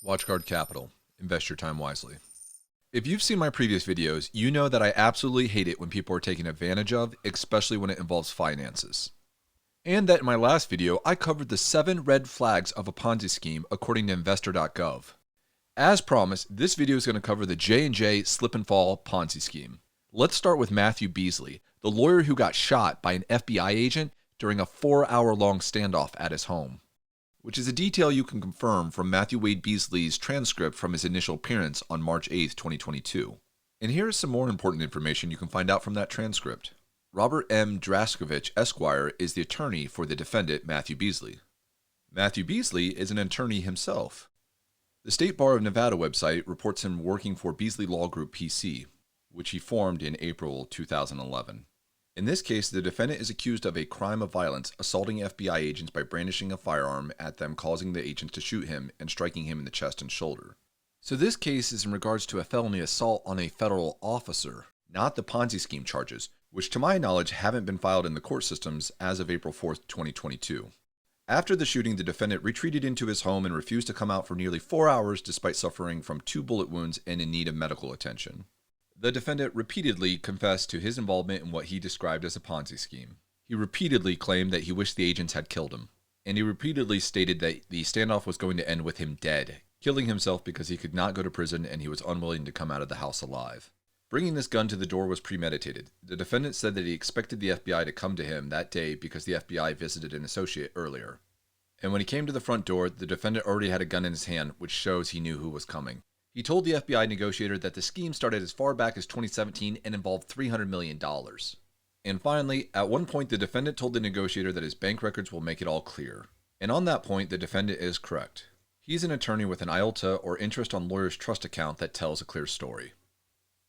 WatchGuard Capital. Invest your time wisely. If you've seen my previous videos, you know that I absolutely hate it when people are taken advantage of, especially when it involves finances. And that in my last video, I covered the 7 red flags of a Ponzi scheme according to investor.gov. As promised, this video is going to cover the J&J slip and fall Ponzi scheme. Let's start with Matthew Beasley, the lawyer who got shot by an FBI agent during a 4-hour-long standoff at his home, which is a detail you can confirm from Matthew Wade Beasley's transcript from his initial appearance on March 8, 2022. And here is some more important information you can find out from that transcript. Robert M. Draskovich, Esquire, is the attorney for the defendant, Matthew Beasley. Matthew Beasley is an attorney himself. The State Bar of Nevada website reports him working for Beasley Law Group PC, which he formed in April 2011. In this case, the defendant is accused of a crime of violence, assaulting FBI agents by brandishing a firearm at them, causing the agents to shoot him and striking him in the chest and shoulder. So this case is in regards to a felony assault on a federal officer, not the Ponzi scheme charges, which to my knowledge haven't been filed in the court systems as of April 4, 2022. After the shooting, the defendant retreated into his home and refused to come out for nearly 4 hours despite suffering from 2 bullet wounds and in need of medical attention. The defendant repeatedly confessed to his involvement in what he described as a Ponzi scheme. He repeatedly claimed that he wished the agents had killed him, and he repeatedly stated that the standoff was going to end with him dead, killing himself because he could not go to prison and he was unwilling to come out of the house alive. Bringing this gun to the door was premeditated. The defendant said that he expected the FBI to come to him that day because the FBI visited an associate earlier. And when he came to the front door, the defendant already had a gun in his hand, which shows he knew who was coming. He told the FBI negotiator that the scheme started as far back as 2017 and involved $300 million. And finally, at one point, the defendant told the negotiator that his bank records will make it all clear. And on that point, the defendant is correct. He's an attorney with an IOLTA or interest on lawyer's trust account that tells a clear story.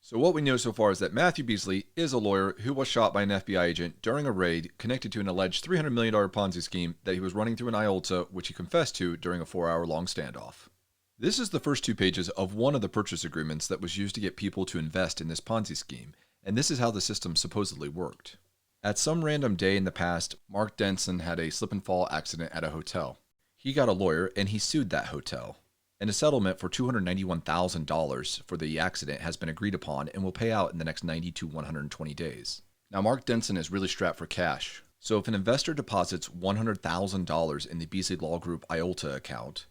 So what we know so far is that Matthew Beasley is a lawyer who was shot by an FBI agent during a raid connected to an alleged $300 million Ponzi scheme that he was running through an IOLTA, which he confessed to during a 4-hour-long standoff. This is the first 2 pages of one of the purchase agreements that was used to get people to invest in this Ponzi scheme, and this is how the system supposedly worked. At some random day in the past, Mark Denson had a slip and fall accident at a hotel. He got a lawyer and he sued that hotel. And a settlement for $291,000 for the accident has been agreed upon and will pay out in the next 90 to 120 days. Now, Mark Denson is really strapped for cash, so if an investor deposits $100,000 in the Beasley Law Group IOLTA account,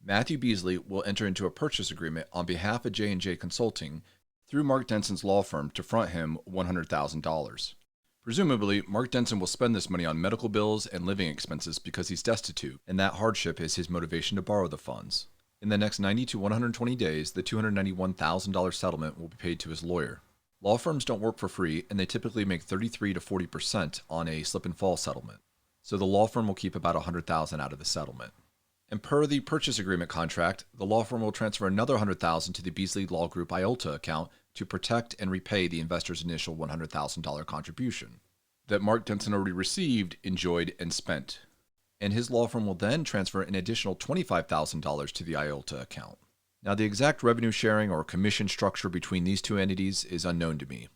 Matthew Beasley will enter into a purchase agreement on behalf of J&J Consulting through Mark Denson's law firm to front him $100,000. Presumably, Mark Denson will spend this money on medical bills and living expenses because he's destitute, and that hardship is his motivation to borrow the funds. In the next 90 to 120 days, the $291,000 settlement will be paid to his lawyer. Law firms don't work for free, and they typically make 33 to 40% on a slip and fall settlement. So the law firm will keep about $100,000 out of the settlement. And per the purchase agreement contract, the law firm will transfer another $100,000 to the Beasley Law Group IOLTA account to protect and repay the investor's initial $100,000 contribution that Mark Denson already received, enjoyed, and spent. And his law firm will then transfer an additional $25,000 to the IOLTA account. Now, the exact revenue sharing or commission structure between these 2 entities is unknown to me.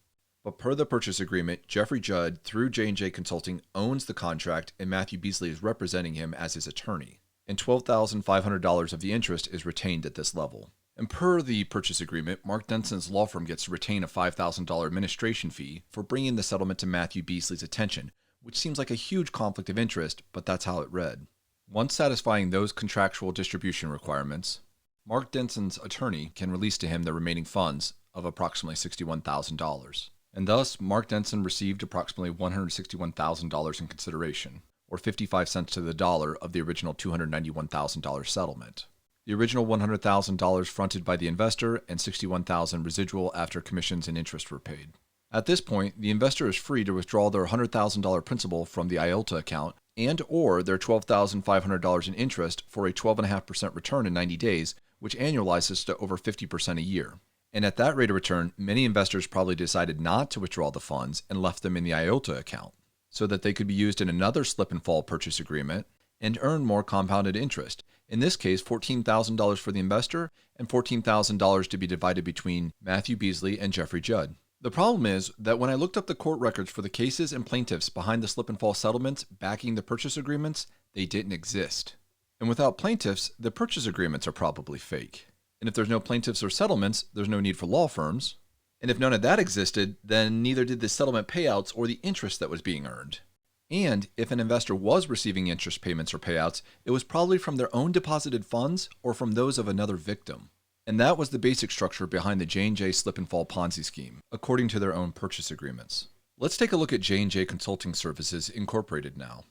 But per the purchase agreement, Jeffrey Judd, through J&J Consulting, owns the contract and Matthew Beasley is representing him as his attorney. And $12,500 of the interest is retained at this level. And per the purchase agreement, Mark Denson's law firm gets to retain a $5,000 administration fee for bringing the settlement to Matthew Beasley's attention, which seems like a huge conflict of interest, but that's how it read. Once satisfying those contractual distribution requirements, Mark Denson's attorney can release to him the remaining funds of approximately $61,000. And thus, Mark Denson received approximately $161,000 in consideration, or 55 cents to the dollar of the original $291,000 settlement. The original $100,000 fronted by the investor and $61,000 residual after commissions and interest were paid. At this point, the investor is free to withdraw their $100,000 principal from the IOLTA account and or their $12,500 in interest for a 12.5% return in 90 days, which annualizes to over 50% a year. And at that rate of return, many investors probably decided not to withdraw the funds and left them in the IOLTA account so that they could be used in another slip and fall purchase agreement and earn more compounded interest. In this case, $14,000 for the investor and $14,000 to be divided between Matthew Beasley and Jeffrey Judd. The problem is that when I looked up the court records for the cases and plaintiffs behind the slip and fall settlements backing the purchase agreements, they didn't exist. And without plaintiffs, the purchase agreements are probably fake. And if there's no plaintiffs or settlements, there's no need for law firms. And if none of that existed, then neither did the settlement payouts or the interest that was being earned. And if an investor was receiving interest payments or payouts, it was probably from their own deposited funds or from those of another victim. And that was the basic structure behind the J&J slip and fall Ponzi scheme, according to their own purchase agreements. Let's take a look at J&J Consulting Services Incorporated now.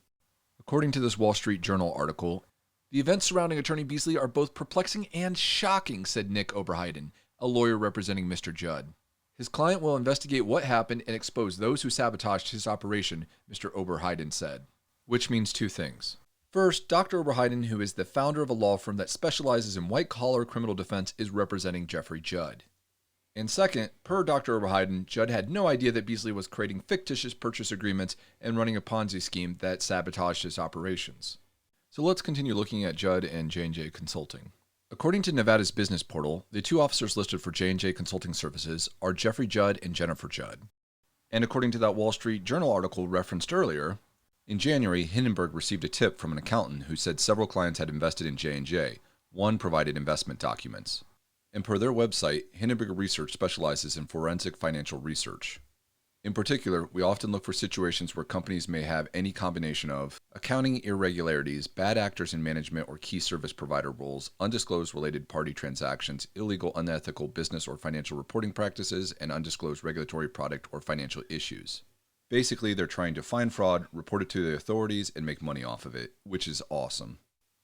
According to this Wall Street Journal article, the events surrounding Attorney Beasley are both perplexing and shocking, said Nick Oberheiden, a lawyer representing Mr. Judd. His client will investigate what happened and expose those who sabotaged his operation, Mr. Oberheiden said. Which means two things. First, Dr. Oberheiden, who is the founder of a law firm that specializes in white-collar criminal defense, is representing Jeffrey Judd. And second, per Dr. Oberheiden, Judd had no idea that Beasley was creating fictitious purchase agreements and running a Ponzi scheme that sabotaged his operations. So let's continue looking at Judd and J&J Consulting. According to Nevada's business portal, the two officers listed for J&J Consulting Services are Jeffrey Judd and Jennifer Judd. And according to that Wall Street Journal article referenced earlier, in January, Hindenburg received a tip from an accountant who said several clients had invested in J&J. One provided investment documents. And per their website, Hindenburg Research specializes in forensic financial research. In particular, we often look for situations where companies may have any combination of accounting irregularities, bad actors in management or key service provider roles, undisclosed related party transactions, illegal, unethical business or financial reporting practices, and undisclosed regulatory product or financial issues. Basically, they're trying to find fraud, report it to the authorities, and make money off of it, which is awesome.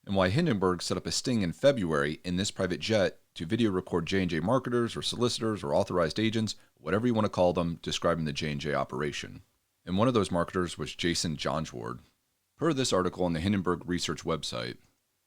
And why Hindenburg set up a sting in February in this private jet to video record J&J marketers or solicitors or authorized agents, whatever you want to call them, describing the J&J operation. And one of those marketers was Jason Johnsward. Per this article on the Hindenburg Research website,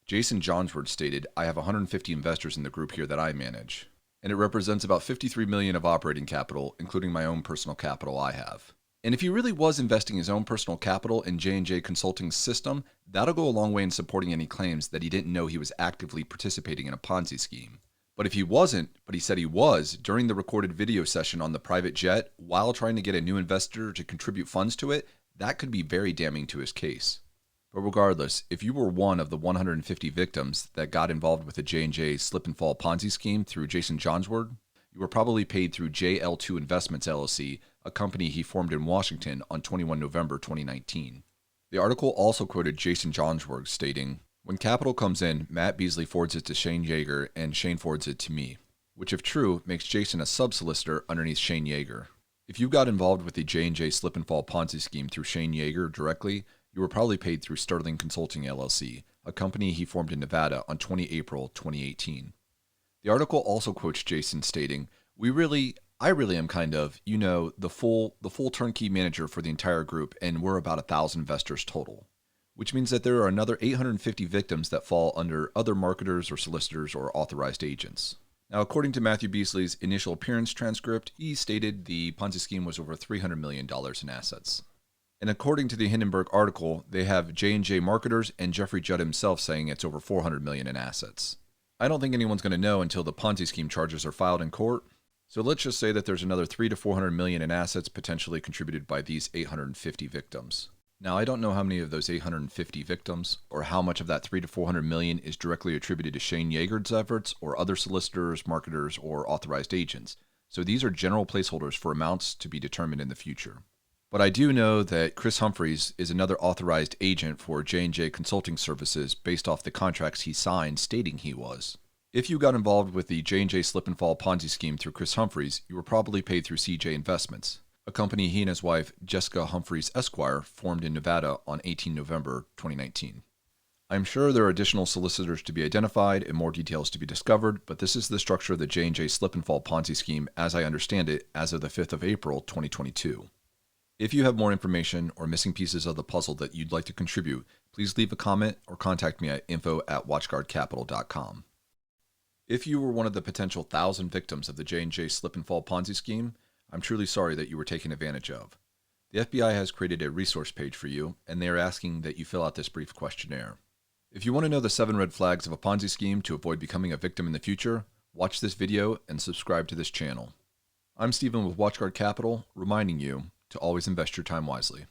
Jason Johnsward stated, "I have 150 investors in the group here that I manage, and it represents about $53 million of operating capital, including my own personal capital I have." And if he really was investing his own personal capital in J&J Consulting's system, that'll go a long way in supporting any claims that he didn't know he was actively participating in a Ponzi scheme. But if he wasn't, but he said he was, during the recorded video session on the private jet, while trying to get a new investor to contribute funds to it, that could be very damning to his case. But regardless, if you were one of the 150 victims that got involved with the J&J slip and fall Ponzi scheme through Jason Johnsward, you were probably paid through JL2 Investments LLC, a company he formed in Washington on 21 November 2019. The article also quoted Jason Johnsward stating, "When capital comes in, Matt Beasley forwards it to Shane Yeager and Shane forwards it to me," which if true makes Jason a sub-solicitor underneath Shane Yeager. If you got involved with the J&J slip and fall Ponzi scheme through Shane Yeager directly, you were probably paid through Sterling Consulting LLC, a company he formed in Nevada on 20 April 2018. The article also quotes Jason stating, I really am kind of, the full turnkey manager for the entire group, and we're about 1,000 investors total. Which means that there are another 850 victims that fall under other marketers or solicitors or authorized agents. Now, according to Matthew Beasley's initial appearance transcript, he stated the Ponzi scheme was over $300 million in assets. And according to the Hindenburg article, they have J&J marketers and Jeffrey Judd himself saying it's over $400 million in assets. I don't think anyone's going to know until the Ponzi scheme charges are filed in court. So let's just say that there's another $300 to $400 million in assets potentially contributed by these 850 victims. Now, I don't know how many of those 850 victims or how much of that $300 to $400 million is directly attributed to Shane Yeager's efforts or other solicitors, marketers, or authorized agents. So these are general placeholders for amounts to be determined in the future. But I do know that Chris Humphreys is another authorized agent for J&J Consulting Services based off the contracts he signed stating he was. If you got involved with the J&J slip and fall Ponzi scheme through Chris Humphreys, you were probably paid through CJ Investments, a company he and his wife, Jessica Humphreys Esquire, formed in Nevada on 18 November 2019. I'm sure there are additional solicitors to be identified and more details to be discovered, but this is the structure of the J&J slip and fall Ponzi scheme as I understand it as of the 5th of April 2022. If you have more information or missing pieces of the puzzle that you'd like to contribute, please leave a comment or contact me at info@watchguardcapital.com. If you were one of the potential 1,000 victims of the J&J slip and fall Ponzi scheme, I'm truly sorry that you were taken advantage of. The FBI has created a resource page for you, and they are asking that you fill out this brief questionnaire. If you want to know the 7 red flags of a Ponzi scheme to avoid becoming a victim in the future, watch this video and subscribe to this channel. I'm Steven with WatchGuard Capital, reminding you to always invest your time wisely.